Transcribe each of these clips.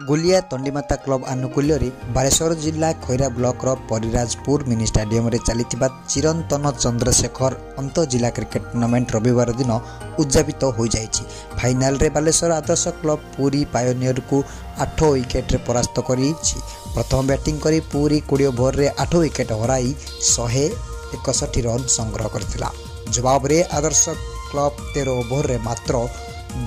Gulia तंडीमाता club आनुकूल्य Baleshwar जिला Khaira block परिराजपुर mini stadium रे चली चिरंतन चंद्रशेखर अंत जिला क्रिकेट टूर्नामेंट रविवार दिन उद्यापित हो जाइछि। फाइनाल रे बालेश्वर आदर्श क्लब पुरी पायोनियर को 8 विकेट रे परास्त करिछि। प्रथम बैटिंग करी पुरी 20 ओवर रे 8 विकेट हराई 161 रन संग्रह करथिला। जवाब रे आदर्श क्लब 13 ओवर रे मात्र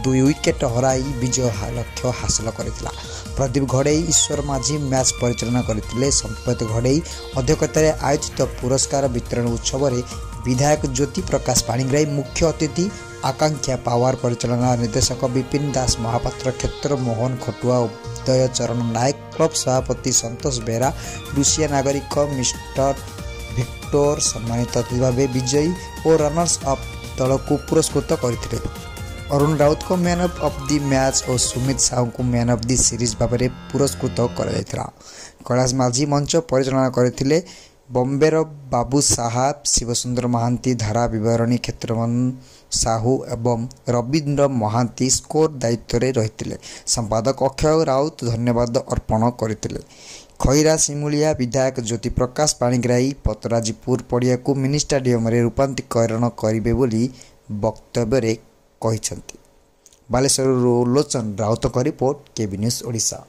2 विकेट हराई विजय लक्ष्य हासिल करथिला। प्रदीप घड़ई ईश्वर माझी मैच परिचालन करथिले। संपत घड़ई अध्यक्षतार आयोजित पुरस्कार वितरण उत्सव में विधायक ज्योति प्रकाश पाणिग्राही, मुख्य अतिथि आकांक्षा पावर परिचालना निर्देशक विपिन दास महापात्र, क्षेत्र मोहन खटुआ, उदय चरण नायक, क्लब सभापति संतोष बेहरा, रुषिया नागरिक मिस्टर विक्टर सम्मानित भाव विजयी और रनर्स अप दल को पुरस्कृत करथिले। अरुण राउत को मैन ऑफ द मैच और सुमित साहू को मैन ऑफ द सीरीज भाव में पुरस्कृत कर कैलाश माझी मंच परिचालना करथिले। बॉम्बेर बाबू साहब, शिवसुंदर महांती, धारा विवरणी क्षेत्रमन साहू एवं रवींद्र महांती स्कोर दायित्व रे रहिथिले। संपादक अक्षय राउत धन्यवाद अर्पण करथिले। खैरा सिमुलिया विधायक ज्योति प्रकाश पाणिग्राही पतराजीपुर पड़िया को मिनी स्टाडियम रे रूपांतरीकरण करिवे बोली वक्तव्य रे कहिसंती। बालेश्वर लोचन राउत का रिपोर्ट, केबी न्यूज ओडिशा।